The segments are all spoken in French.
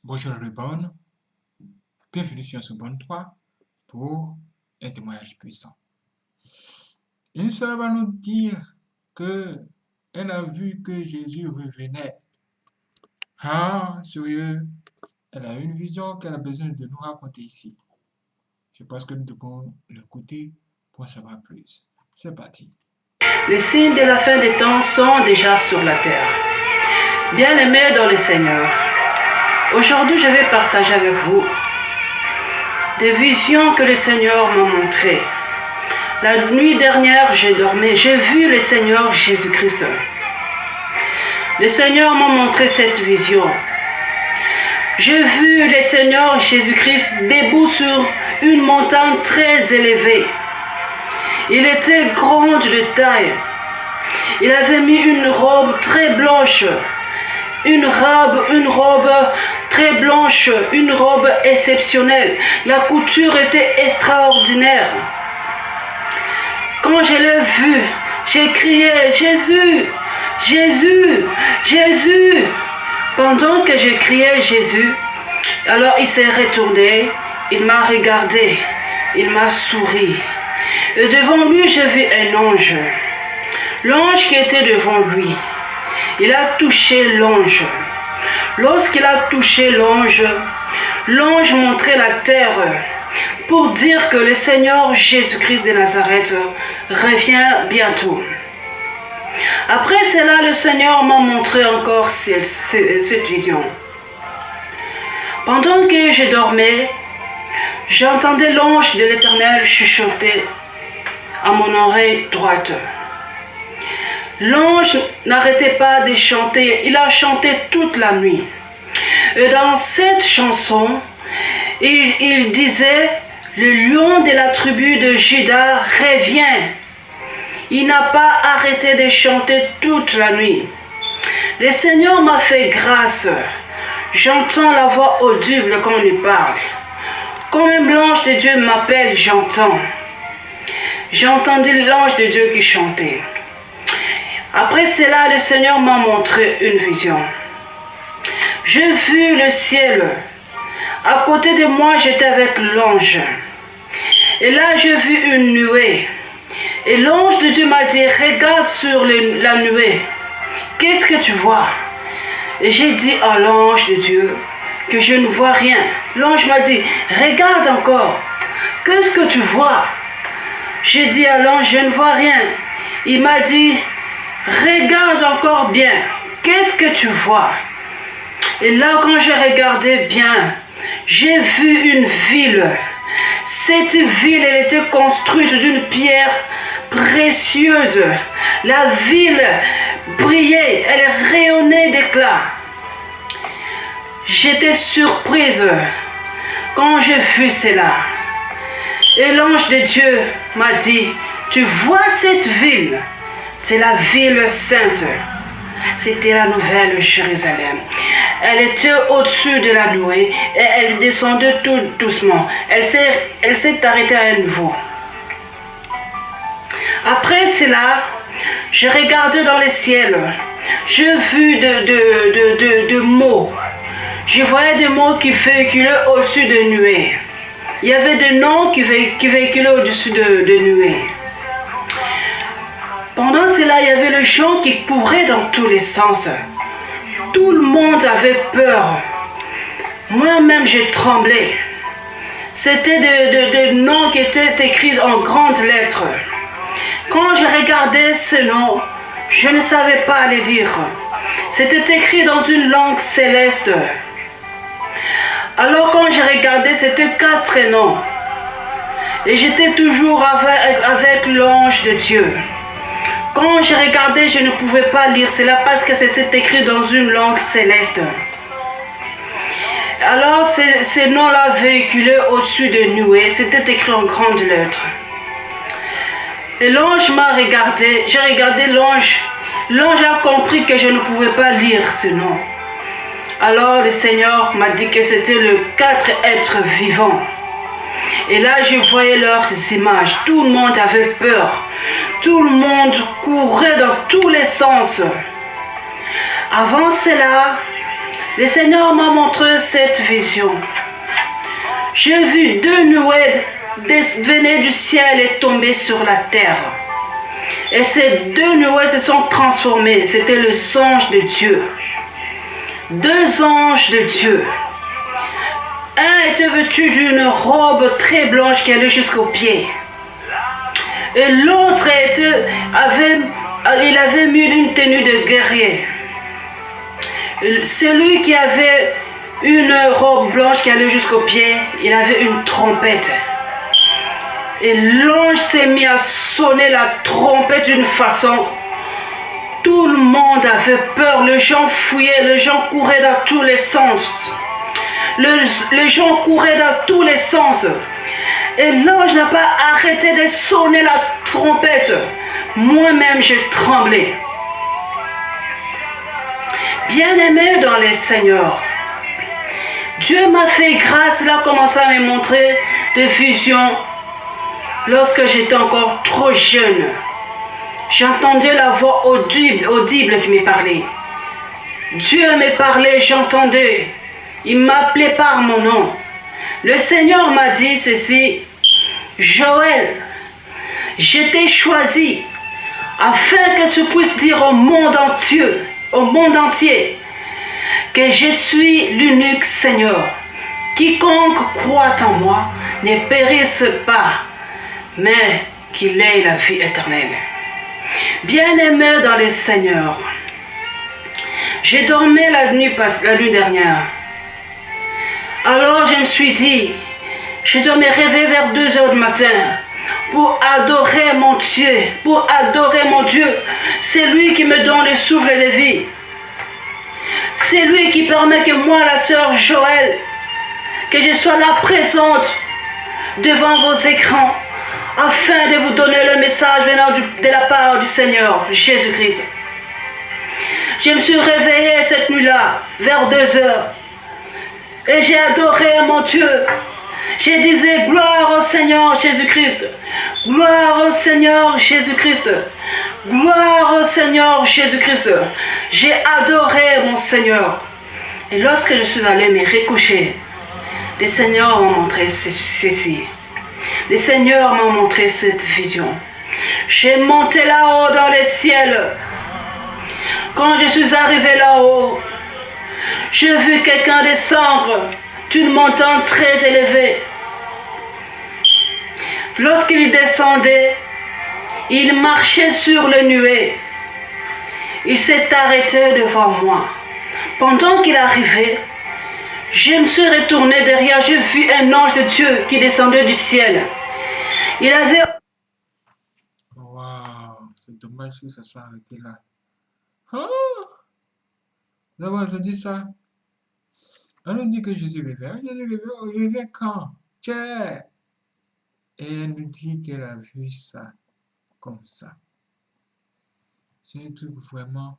Bonjour Rubon, bienvenue sur ce bon 3 pour un témoignage puissant. Une sœur va nous dire que elle a vu que Jésus revenait. Ah, sérieux, elle a une vision qu'elle a besoin de nous raconter ici. Je pense que nous devons l'écouter pour en savoir plus. C'est parti. Les signes de la fin des temps sont déjà sur la terre. Bien-aimés dans le Seigneur, aujourd'hui je vais partager avec vous des visions que le Seigneur m'a montrées. La nuit dernière, j'ai dormi, j'ai vu le Seigneur Jésus-Christ. Le Seigneur m'a montré cette vision. J'ai vu le Seigneur Jésus-Christ debout sur une montagne très élevée. Il était grand de taille. Il avait mis une robe très blanche, une robe très blanche, une robe exceptionnelle. La couture était extraordinaire. Quand je l'ai vu, j'ai crié « Jésus, Jésus, Jésus !» Pendant que je criais « Jésus », alors il s'est retourné, il m'a regardé, il m'a souri. Et devant lui, j'ai vu un ange. L'ange qui était devant lui, il a touché l'ange. Lorsqu'il a touché l'ange, l'ange montrait la terre pour dire que le Seigneur Jésus-Christ de Nazareth revient bientôt. Après cela, le Seigneur m'a montré encore cette vision. Pendant que je dormais, j'entendais l'ange de l'Éternel chuchoter à mon oreille droite. L'ange n'arrêtait pas de chanter, il a chanté toute la nuit. Et dans cette chanson, il disait « Le lion de la tribu de Juda revient ». Il n'a pas arrêté de chanter toute la nuit. Le Seigneur m'a fait grâce. J'entends la voix audible quand il parle. Quand même l'ange de Dieu m'appelle, j'entends. J'ai entendu l'ange de Dieu qui chantait. Après cela, le Seigneur m'a montré une vision. J'ai vu le ciel. À côté de moi, j'étais avec l'ange. Et là, j'ai vu une nuée. Et l'ange de Dieu m'a dit, regarde sur la nuée. Qu'est-ce que tu vois? Et j'ai dit à l'ange de Dieu que je ne vois rien. L'ange m'a dit, regarde encore. Qu'est-ce que tu vois? J'ai dit à l'ange, je ne vois rien. Il m'a dit, regarde encore bien. Qu'est-ce que tu vois? Et là, quand j'ai regardé bien, j'ai vu une ville. Cette ville, elle était construite d'une pierre précieuse. La ville brillait, elle rayonnait d'éclat. J'étais surprise quand j'ai vu cela. Et l'ange de Dieu m'a dit, tu vois cette ville? C'est la ville sainte. C'était la nouvelle Jérusalem. Elle était au-dessus de la nuée et elle descendait tout doucement. Elle s'est arrêtée à nouveau. Après cela, j'ai regardé dans le ciel. J'ai vu de mots. Je voyais des mots qui véhiculaient au-dessus de nuées. Il y avait des noms qui véhiculaient au-dessus de nuées. Pendant cela, il y avait les gens qui couraient dans tous les sens. Tout le monde avait peur. Moi-même, j'ai tremblé. C'était des noms qui étaient écrits en grandes lettres. Quand je regardais ces noms, je ne savais pas les lire. C'était écrit dans une langue céleste. Alors quand je regardais, c'était 4 noms. Et j'étais toujours avec l'ange de Dieu. Quand je regardais, je ne pouvais pas lire cela parce que c'était écrit dans une langue céleste. Alors ces noms-là véhiculaient au-dessus de nuées. C'était écrit en grandes lettres. Et l'ange m'a regardé. J'ai regardé l'ange. L'ange a compris que je ne pouvais pas lire ce nom. Alors le Seigneur m'a dit que c'était les 4 êtres vivants. Et là, je voyais leurs images. Tout le monde avait peur. Tout le monde courait dans tous les sens. Avant cela, Le Seigneur m'a montré cette vision. J'ai vu deux nuées venir du ciel et tomber sur la terre. Et ces deux nuées se sont transformées. C'était le songe de Dieu. Deux anges de Dieu. Un était vêtu d'une robe très blanche qui allait jusqu'aux pieds. Et l'autre il avait mis une tenue de guerrier. Celui qui avait une robe blanche qui allait jusqu'aux pieds, il avait une trompette. Et l'ange s'est mis à sonner la trompette d'une façon. Tout le monde avait peur, les gens fouillaient, les gens couraient dans tous les sens. Les gens couraient dans tous les sens. Et l'ange n'a pas arrêté de sonner la trompette. Moi-même, j'ai tremblé. Bien-aimé dans les Seigneurs, Dieu m'a fait grâce, il a commencé à me montrer des visions lorsque j'étais encore trop jeune. J'entendais la voix audible qui me parlait. Dieu me parlait, j'entendais. Il m'appelait par mon nom. Le Seigneur m'a dit ceci: Joël, je t'ai choisi afin que tu puisses dire au monde entier que je suis l'unique Seigneur. Quiconque croit en moi ne périsse pas, mais qu'il ait la vie éternelle. Bien-aimé dans les Seigneurs, j'ai dormi la nuit dernière. Alors je me suis dit, je dois me réveiller vers 2 h du matin pour adorer mon Dieu, C'est lui qui me donne le souffle de vie. C'est lui qui permet que moi, la sœur Joël, que je sois là présente devant vos écrans afin de vous donner le message venant de la part du Seigneur Jésus-Christ. Je me suis réveillée cette nuit-là vers 2 h et j'ai adoré mon Dieu. Je disais gloire au Seigneur Jésus-Christ, gloire au Seigneur Jésus-Christ, gloire au Seigneur Jésus-Christ. J'ai adoré mon Seigneur. Et lorsque je suis allée me recoucher, le Seigneur m'a montré ceci. Le Seigneur m'a montré cette vision. J'ai monté là-haut dans les ciels. Quand je suis arrivé là-haut, j'ai vu quelqu'un descendre d'une montagne très élevée. Lorsqu'il descendait, il marchait sur les nuées. Il s'est arrêté devant moi. Pendant qu'il arrivait, je me suis retourné derrière. J'ai vu un ange de Dieu qui descendait du ciel. Il avait... Waouh, c'est dommage que ça soit arrêté là. Oh, vous avez entendu ça? On nous dit que Jésus revient. Il revient quand? Tiens. Et elle nous dit qu'elle a vu ça comme ça. C'est un truc vraiment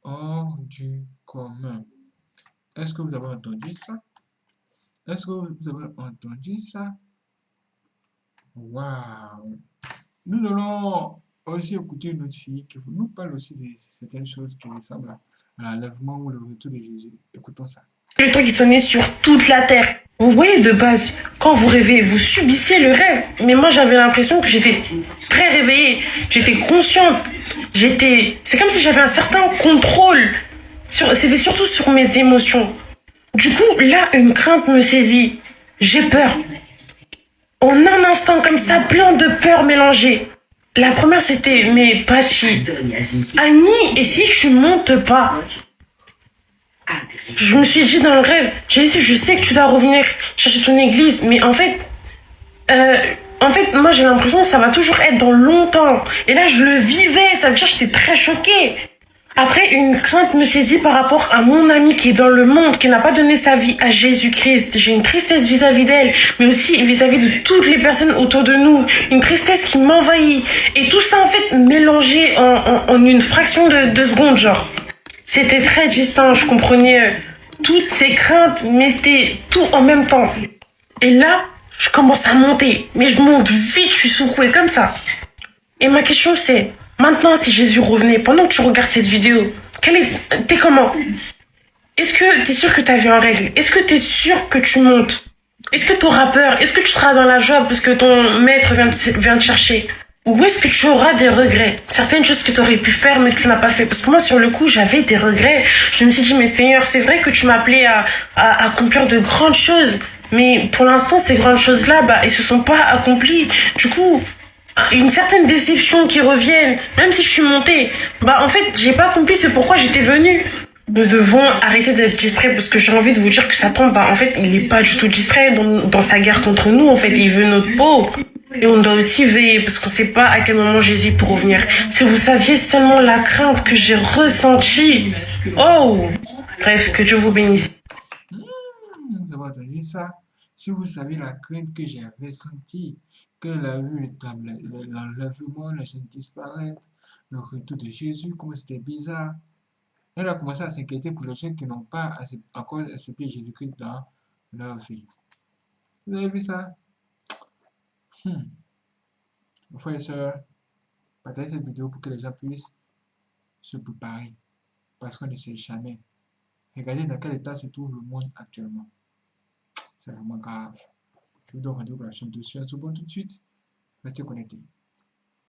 hors du commun. Est-ce que vous avez entendu ça? Est-ce que vous avez entendu ça? Waouh! Nous allons aussi écouter une autre fille qui nous parle aussi de certaines choses qui ressemblent à l'enlèvement ou le retour de Jésus. Écoutons ça. Le temps qui sonnait sur toute la terre. Vous voyez, de base, quand vous rêvez, vous subissiez le rêve. Mais moi, j'avais l'impression que j'étais très réveillée. J'étais consciente. C'est comme si j'avais un certain contrôle. C'était surtout sur mes émotions. Du coup, là, une crainte me saisit. J'ai peur. En un instant, comme ça, plein de peurs mélangées. La première, c'était, mais Pachi, Annie, et si tu montes pas? Je me suis dit dans le rêve, je sais que tu dois revenir chercher ton église, mais en fait, moi j'ai l'impression que ça va toujours être dans longtemps. Et là, je le vivais, ça veut dire que j'étais très choquée. Après, une crainte me saisit par rapport à mon amie qui est dans le monde, qui n'a pas donné sa vie à Jésus-Christ. J'ai une tristesse vis-à-vis d'elle, mais aussi vis-à-vis de toutes les personnes autour de nous. Une tristesse qui m'envahit. Et tout ça, en fait, mélangé en une fraction de seconde, genre. C'était très distinct, je comprenais toutes ces craintes, mais c'était tout en même temps. Et là, je commence à monter, mais je monte vite, je suis secouée comme ça. Et ma question c'est, maintenant si Jésus revenait, pendant que tu regardes cette vidéo, t'es comment? Est-ce que t'es sûr que ta vie est en règle? Est-ce que t'es sûr que tu montes? Est-ce que t'auras peur? Est-ce que tu seras dans la joie parce que ton maître vient te chercher? Ou est-ce que tu auras des regrets? Certaines choses que tu aurais pu faire mais que tu n'as pas fait. Parce que moi, sur le coup, j'avais des regrets. Je me suis dit, mais Seigneur, c'est vrai que tu m'as appelé à accomplir de grandes choses. Mais pour l'instant, ces grandes choses-là, bah, elles se sont pas accomplies. Du coup, une certaine déception qui revient, même si je suis montée, bah, en fait, j'ai pas accompli ce pourquoi j'étais venue. Nous devons arrêter d'être distraits parce que j'ai envie de vous dire que Satan, bah, en fait, il est pas du tout distrait dans sa guerre contre nous. En fait, il veut notre peau. Et on doit aussi veiller parce qu'on sait pas à quel moment Jésus pourra revenir. Si vous saviez seulement la crainte que j'ai ressentie. Oh! Bref, que Dieu vous bénisse. Nous avons entendu ça. Si vous savez la crainte que j'avais sentie, que la vue, l'enlèvement, la chaîne disparaître, le retour de Jésus, comment c'était bizarre. Elle a commencé à s'inquiéter pour les gens qui n'ont pas encore accepté Jésus-Christ dans leur vie. Vous avez vu ça? Mes frères et sœurs, partagez cette vidéo pour que les gens puissent se préparer. Parce qu'on ne sait jamais. Regardez dans quel état se trouve le monde actuellement. C'est vraiment grave. Je vous donne rendez-vous pour la chaîne de Sciences au bon tout de suite. Restez connectés.